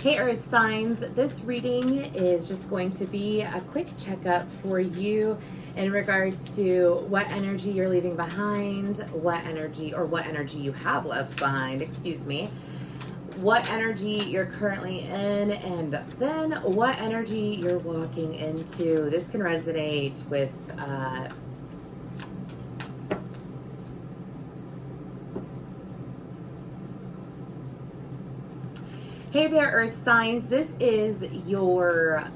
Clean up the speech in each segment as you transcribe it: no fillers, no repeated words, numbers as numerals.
Hey Earth signs, this reading is just going to be a quick checkup for you in regards to what energy you're leaving behind, what energy you have left behind, what energy you're currently in, and then what energy you're walking into. This can resonate with Hey there, Earth signs. This is your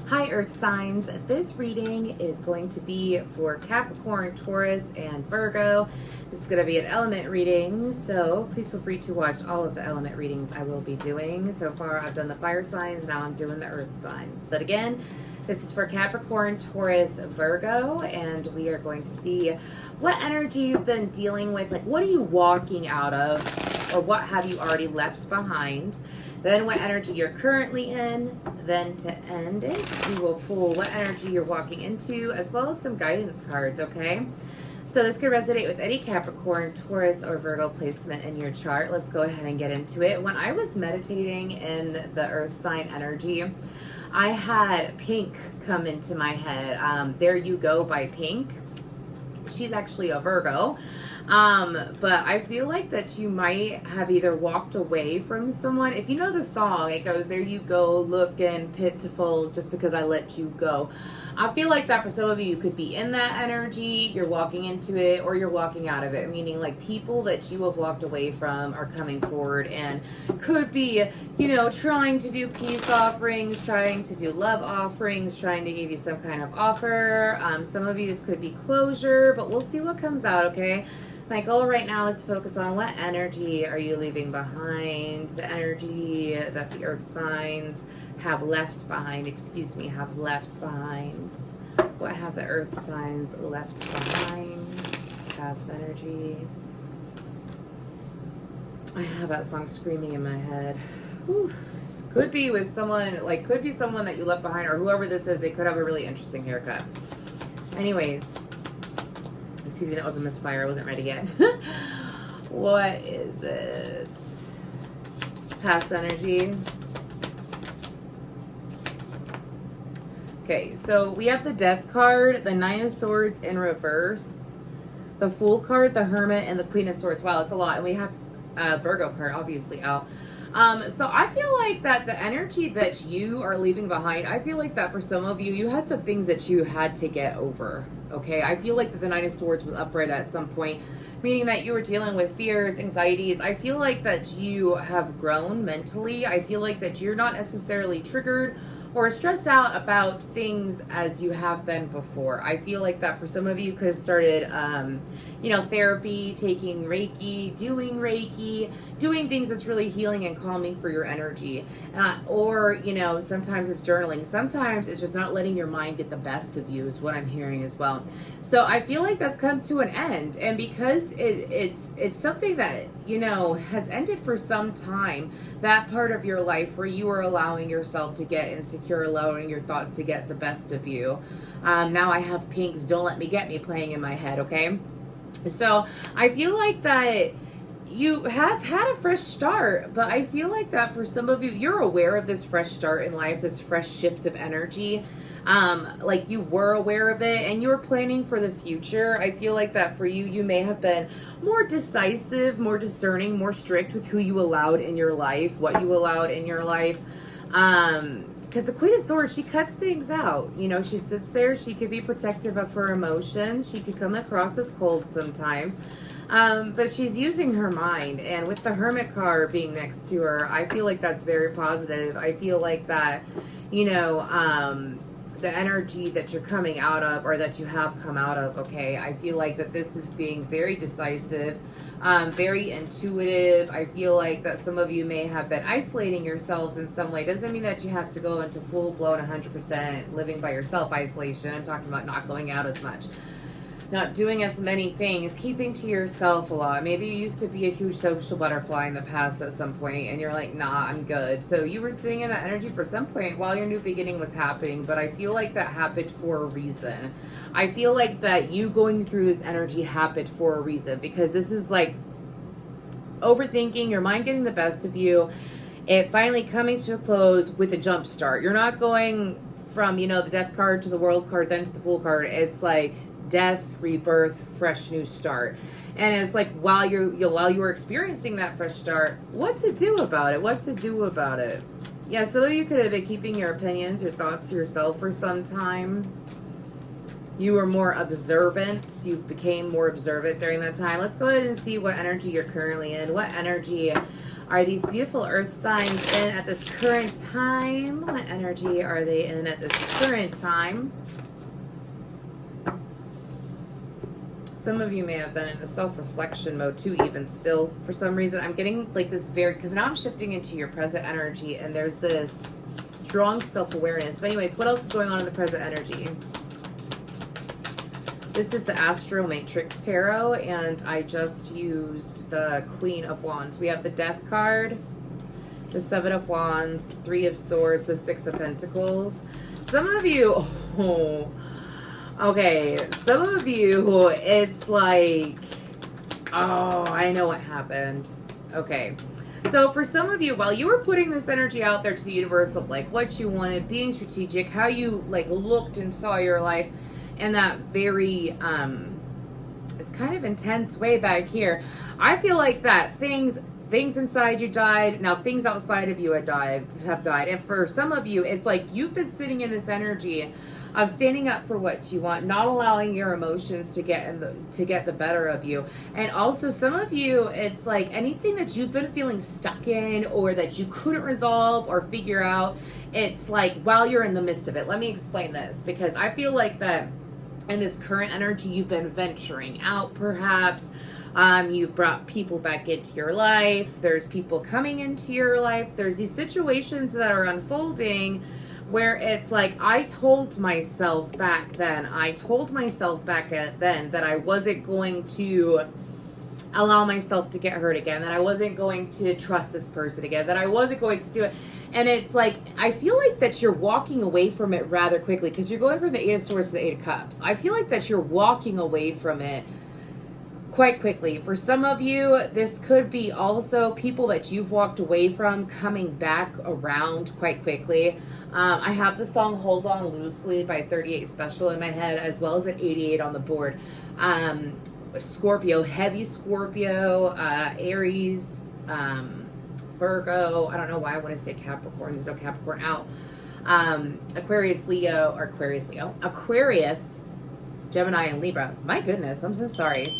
Hi, Earth signs. This reading is going to be for Capricorn, Taurus, and Virgo. This is going to be an element reading, so please feel free to watch all of the element readings I will be doing. So far, I've done the fire signs, now I'm doing the earth signs. But again, this is for Capricorn, Taurus, Virgo, and we are going to see what energy you've been dealing with. Like, what are you walking out of, or what have you already left behind? Then what energy you're currently in. Then to end it, we will pull what energy you're walking into, as well as some guidance cards, okay? So this could resonate with any Capricorn, Taurus, or Virgo placement in your chart. Let's go ahead and get into it. When I was meditating in the earth sign energy, I had Pink come into my head. There You Go by Pink. She's actually a Virgo. But I feel like that you might have either walked away from someone. If you know the song, it goes, there you go, looking pitiful just because I let you go. I feel like that for some of you, you could be in that energy, you're walking into it, or you're walking out of it, meaning like people that you have walked away from are coming forward and could be, trying to do peace offerings, trying to do love offerings, trying to give you some kind of offer. Some of you, this could be closure, but we'll see what comes out, okay? My goal right now is to focus on what energy are you leaving behind, the energy that the earth signs have left behind, What have the earth signs left behind? Past energy. I have that song screaming in my head. Whew. Could be with someone, could be someone that you left behind, or whoever this is, they could have a really interesting haircut. Anyways. Excuse me, that was a misfire. I wasn't ready yet. What is it? Past energy. Okay, so we have the Death card, the Nine of Swords in reverse, the Fool card, the Hermit, and the Queen of Swords. Wow, it's a lot. And we have Virgo card, obviously, out. So I feel like that the energy that you are leaving behind, I feel like that for some of you, you had some things that you had to get over, okay? I feel like that the Nine of Swords was upright at some point, meaning that you were dealing with fears, anxieties. I feel like that you have grown mentally. I feel like that you're not necessarily triggered or stressed out about things as you have been before. I feel like that for some of you could have started, therapy, taking Reiki, doing things that's really healing and calming for your energy. Or sometimes it's journaling. Sometimes it's just not letting your mind get the best of you is what I'm hearing as well. So I feel like that's come to an end. And because it's something that, has ended for some time, that part of your life where you are allowing yourself to get insecure, allowing your thoughts to get the best of you. Now I have Pink's Don't Let Me Get Me playing in my head, okay? So I feel like that you have had a fresh start, but I feel like that for some of you, you're aware of this fresh start in life, this fresh shift of energy. Like you were aware of it and you were planning for the future. I feel like that for you, you may have been more decisive, more discerning, more strict with who you allowed in your life, what you allowed in your life. Because the Queen of Swords, she cuts things out. She sits there. She could be protective of her emotions. She could come across as cold sometimes. But she's using her mind. And with the Hermit card being next to her, I feel like that's very positive. I feel like that, the energy that you're coming out of, or that you have come out of, okay? I feel like that this is being very decisive, very intuitive. I feel like that some of you may have been isolating yourselves in some way. Doesn't mean that you have to go into full-blown 100% living by yourself isolation. I'm talking about not going out as much. not doing as many things, keeping to yourself a lot. Maybe you used to be a huge social butterfly in the past at some point, and you're like, nah, I'm good. So you were sitting in that energy for some point while your new beginning was happening, but I feel like that happened for a reason. I feel like that you going through this energy happened for a reason, because this is like overthinking, your mind getting the best of you, it finally coming to a close with a jump start. You're not going from, the death card to the world card, then to the fool card. It's like death, rebirth, fresh new start. And it's like while you were experiencing that fresh start, what to do about it? Yeah, some of you could have been keeping your opinions, your thoughts to yourself for some time. You were more observant. You became more observant during that time. Let's go ahead and see what energy you're currently in. What energy are these beautiful earth signs in at this current time? What energy are they in at this current time? Some of you may have been in a self-reflection mode too, even still. For some reason, I'm getting like this because now I'm shifting into your present energy, and there's this strong self-awareness. But anyways, what else is going on in the present energy? This is the Astro Matrix Tarot, and I just used the Queen of Wands. We have the Death card, the Seven of Wands, Three of Swords, the Six of Pentacles. Some of you, some of you, it's like, oh, I know what happened. Okay. So for some of you, while you were putting this energy out there to the universe of like what you wanted, being strategic, how you like looked and saw your life, in that very it's kind of intense way back here, I feel like that things inside you died. Now things outside of you have died. And for some of you, it's like you've been sitting in this energy of standing up for what you want, not allowing your emotions to get the better of you. And also some of you, it's like anything that you've been feeling stuck in or that you couldn't resolve or figure out, it's like while you're in the midst of it. Let me explain this, because I feel like that in this current energy, you've been venturing out, perhaps. You've brought people back into your life. There's people coming into your life. There's these situations that are unfolding where it's like, I told myself back then that I wasn't going to allow myself to get hurt again, that I wasn't going to trust this person again, that I wasn't going to do it. And it's like, I feel like that you're walking away from it rather quickly, because you're going from the Eight of Swords to the Eight of Cups. I feel like that you're walking away from it quite quickly. For some of you, this could be also people that you've walked away from coming back around quite quickly. I have the song Hold On Loosely by 38 Special in my head, as well as an 88 on the board. Scorpio, heavy Scorpio, Aries, Virgo. I don't know why I want to say Capricorn. There's no Capricorn out. Aquarius, Gemini, and Libra. My goodness, I'm so sorry.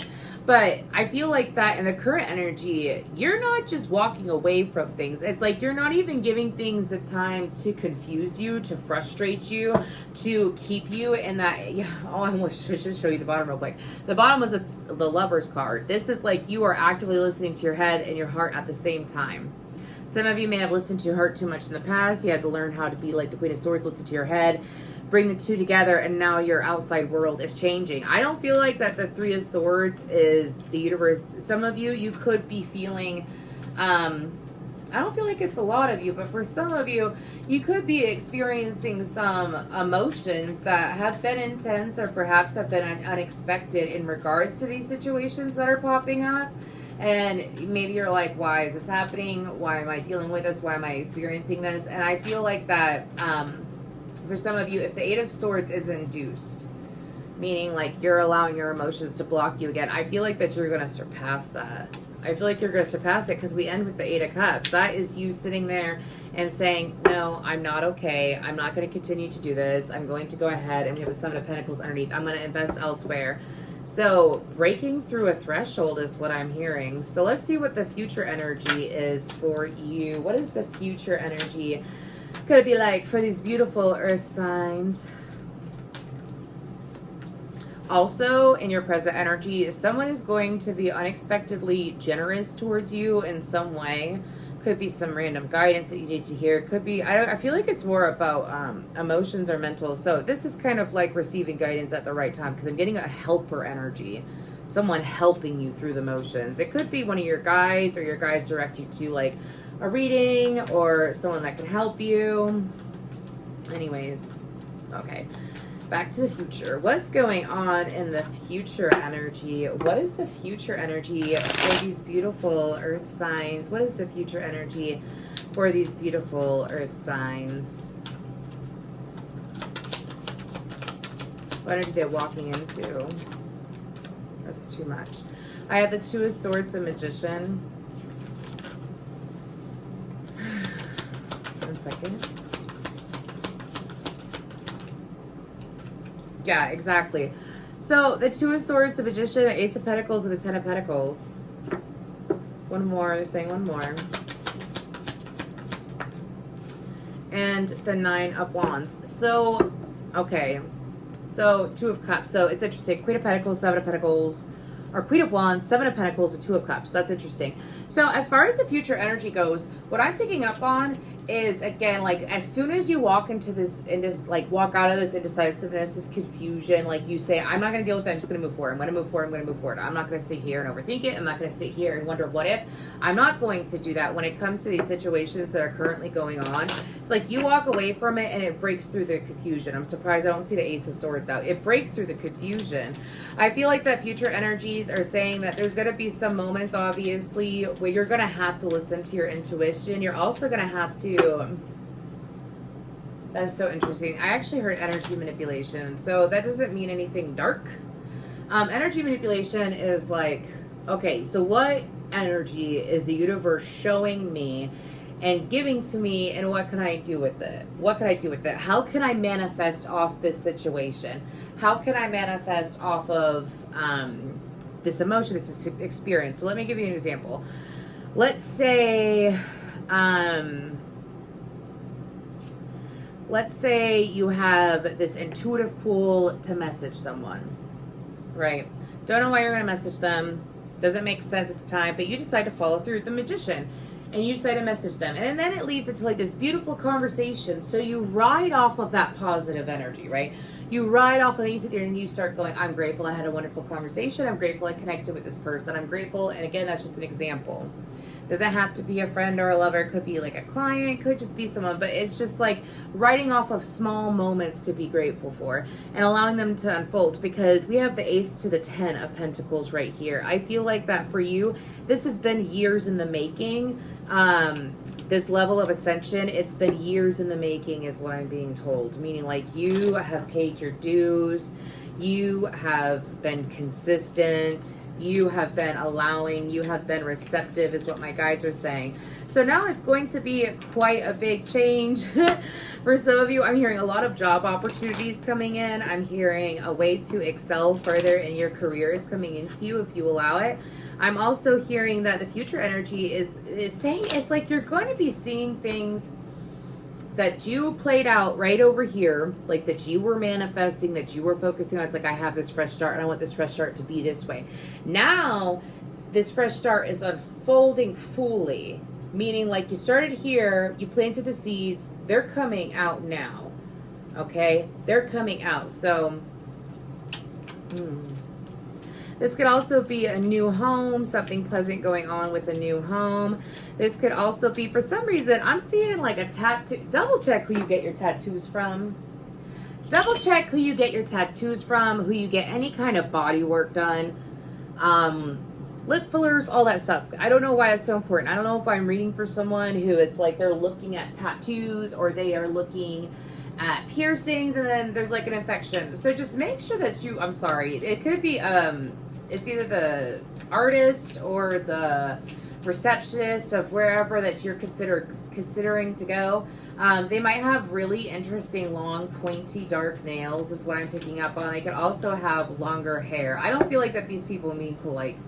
But I feel like that in the current energy, you're not just walking away from things. It's like you're not even giving things the time to confuse you, to frustrate you, to keep you in that. Yeah, oh, I should just show you the bottom real quick. The bottom was the Lover's card. This is like you are actively listening to your head and your heart at the same time. Some of you may have listened to your heart too much in the past. You had to learn how to be like the Queen of Swords, listen to your head, bring the two together, and now your outside world is changing. I don't feel like that the Three of Swords is the universe. Some of you, you could be feeling, I don't feel like it's a lot of you, but for some of you, you could be experiencing some emotions that have been intense or perhaps have been unexpected in regards to these situations that are popping up. And maybe you're like, why is this happening? Why am I dealing with this? Why am I experiencing this? And I feel like that for some of you, if the Eight of Swords is induced, meaning like you're allowing your emotions to block you again, I feel like that you're going to surpass that. I feel like you're going to surpass it, because we end with the Eight of Cups. That is you sitting there and saying, no, I'm not okay. I'm not going to continue to do this. I'm going to go ahead, and we have the Seven of Pentacles underneath. I'm going to invest elsewhere. So breaking through a threshold is what I'm hearing. So let's see what the future energy is for you. What is the future energy going to be like for these beautiful earth signs? Also, in your present energy, someone is going to be unexpectedly generous towards you in some way. Could be some random guidance that you need to hear. Could be, I feel like it's more about emotions or mental. So this is kind of like receiving guidance at the right time, because I'm getting a helper energy. Someone helping you through the motions. It could be one of your guides, or your guides direct you to like a reading or someone that can help you. Anyways, okay. Back to the future. What's going on in the future energy? What is the future energy for these beautiful earth signs? What is the future energy for these beautiful earth signs? What energy they're walking into? That's too much. I have the Two of Swords, the Magician. One second. Yeah, exactly. So the Two of Swords, the Magician, Ace of Pentacles, and the Ten of Pentacles. One more. They're saying one more. And the Nine of Wands. So, okay. So, Two of Cups. So, it's interesting. Queen of Pentacles, Seven of Pentacles, or Queen of Wands, Seven of Pentacles, and Two of Cups. That's interesting. So, as far as the future energy goes, what I'm picking up on is, again, like, as soon as you walk into this, like, walk out of this indecisiveness, this confusion, like, you say, I'm not going to deal with it, I'm just going to move forward. I'm going to move forward, I'm going to move forward. I'm not going to sit here and overthink it. I'm not going to sit here and wonder what if. I'm not going to do that when it comes to these situations that are currently going on. It's like you walk away from it and it breaks through the confusion. I'm surprised I don't see the Ace of Swords out. It breaks through the confusion. I feel like that future energies are saying that there's going to be some moments, obviously, where you're going to have to listen to your intuition. You're also going to have to. That's so interesting. I actually heard energy manipulation. So that doesn't mean anything dark. Energy manipulation is like, okay, so what energy is the universe showing me and giving to me, and what can I do with it? What can I do with it? How can I manifest off this situation? How can I manifest off of this emotion, this experience? So let me give you an example. Let's say you have this intuitive pull to message someone, right? Don't know why you're going to message them. Doesn't make sense at the time, but you decide to follow through with the Magician. And you decide to message them. And then it leads into like this beautiful conversation. So you ride off of that positive energy, right? You ride off of it, you sit there and you start going, I'm grateful I had a wonderful conversation. I'm grateful I connected with this person. I'm grateful. And again, that's just an example. Doesn't have to be a friend or a lover. It could be like a client. Could just be someone. But it's just like writing off of small moments to be grateful for and allowing them to unfold, because we have the Ace to the 10 of Pentacles right here. I feel like that for you, this has been years in the making. This level of ascension, it's been years in the making is what I'm being told. Meaning like you have paid your dues. You have been consistent. You have been allowing, you have been receptive is what my guides are saying. So now it's going to be quite a big change for some of you. I'm hearing a lot of job opportunities coming in. I'm hearing a way to excel further in your career is coming into you if you allow it. I'm also hearing that the future energy is saying it's like you're going to be seeing things that you played out right over here, like that you were manifesting, that you were focusing on. It's like, I have this fresh start and I want this fresh start to be this way. Now, this fresh start is unfolding fully, meaning like you started here, you planted the seeds, they're coming out now, okay? They're coming out, so... This could also be a new home, something pleasant going on with a new home. This could also be, for some reason, I'm seeing like a tattoo. Double check who you get your tattoos from. Double check who you get your tattoos from, who you get any kind of body work done. Lip fillers, all that stuff. I don't know why it's so important. I don't know if I'm reading for someone who it's like they're looking at tattoos or they are looking at piercings and then there's like an infection. So just make sure that you, I'm sorry, it could be, it's either the artist or the receptionist of wherever that you're considering to go. They might have really interesting, long, pointy, dark nails is what I'm picking up on. They could also have longer hair. I don't feel like that these people mean to like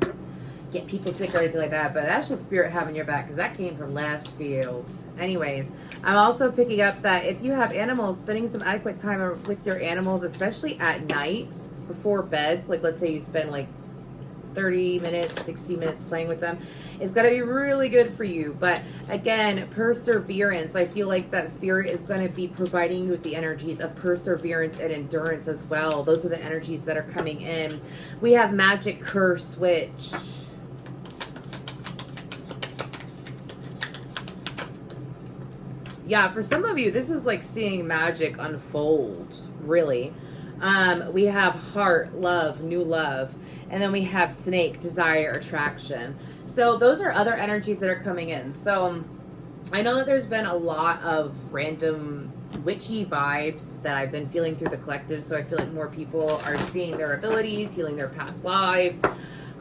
get people sick or anything like that, but that's just spirit having your back because that came from left field. Anyways, I'm also picking up that if you have animals, spending some adequate time with your animals, especially at night before bed. So like let's say you spend like 30 minutes, 60 minutes playing with them is going to be really good for you. But again, perseverance. I feel like that spirit is going to be providing you with the energies of perseverance and endurance as well. Those are the energies that are coming in. We have magic curse switch. Yeah, for some of you, this is like seeing magic unfold, really. We have heart, love, new love. And then we have snake, desire, attraction. So those are other energies that are coming in. So I know that there's been a lot of random witchy vibes that I've been feeling through the collective. So I feel like more people are seeing their abilities, healing their past lives,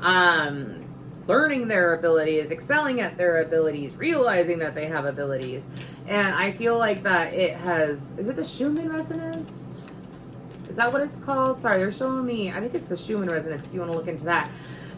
learning their abilities, excelling at their abilities, realizing that they have abilities. And I feel like that it has, is it the Schumann resonance? Is that what it's called? Sorry, they're showing me, I think it's the Schumann resonance if you want to look into that.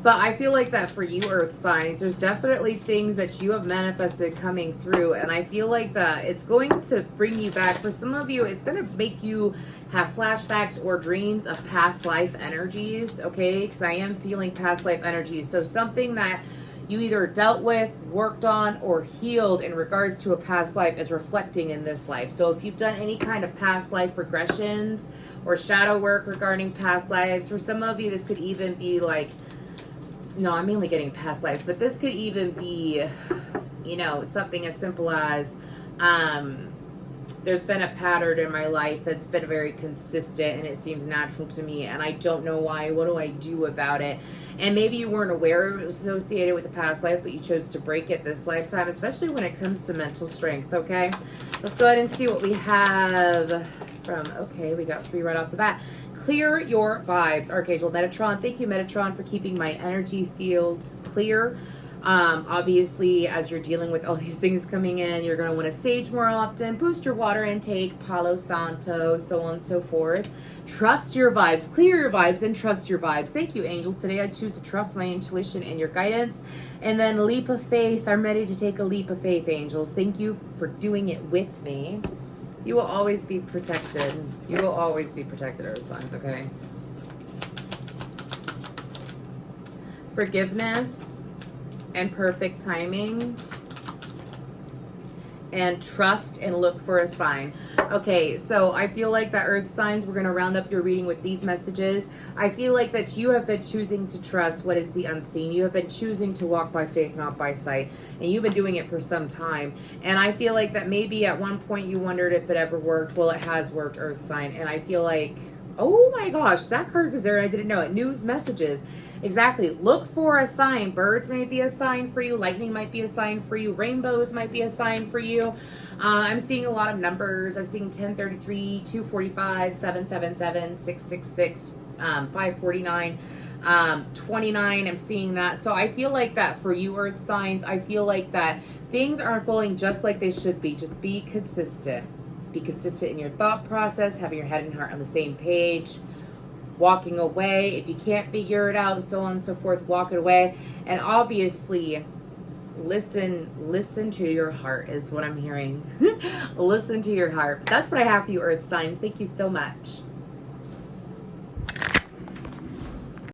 But I feel like that for you earth signs, there's definitely things that you have manifested coming through. And I feel like that it's going to bring you back. For some of you, it's going to make you have flashbacks or dreams of past life energies, okay? Because I am feeling past life energies. So something that you either dealt with, worked on, or healed in regards to a past life is reflecting in this life. So if you've done any kind of past life regressions or shadow work regarding past lives, for some of you, this could even be like, no, I'm mainly getting past lives, but this could even be, you know, something as simple as, there's been a pattern in my life that's been very consistent and it seems natural to me and I don't know why. What do I do about it? And maybe you weren't aware it was associated with the past life, but you chose to break it this lifetime, especially when it comes to mental strength, okay? Let's go ahead and see what we have from, okay, we got 3 right off the bat. Clear your vibes, Archangel Metatron. Thank you, Metatron, for keeping my energy fields clear. Obviously, as you're dealing with all these things coming in, you're going to want to sage more often, boost your water intake, Palo Santo, so on and so forth. Trust your vibes, clear your vibes, and trust your vibes. Thank you, angels. Today I choose to trust my intuition and your guidance. And then leap of faith. I'm ready to take a leap of faith, angels. Thank you for doing it with me. You will always be protected. You will always be protected, earth signs, okay? Forgiveness and perfect timing, and trust and look for a sign. Okay, so I feel like that earth signs, we're going to round up your reading with these messages. I feel like that you have been choosing to trust what is the unseen. You have been choosing to walk by faith, not by sight. And you've been doing it for some time. And I feel like that maybe at one point you wondered if it ever worked. Well, it has worked, earth sign. And I feel like, oh my gosh, that card was there and I didn't know it. News messages. Exactly. Look for a sign. Birds may be a sign for you. Lightning might be a sign for you. Rainbows might be a sign for you. I'm seeing a lot of numbers. I'm seeing 1033, 245, 777, 666, 549, 29. I'm seeing that. So I feel like that for you, earth signs, I feel like that things are unfolding just like they should be. Just be consistent. Be consistent in your thought process, having your head and heart on the same page. Walking away if you can't figure it out, so on and so forth, walk it away. And obviously listen to your heart is what I'm hearing. Listen to your heart. That's what I have for you, earth signs. Thank you so much.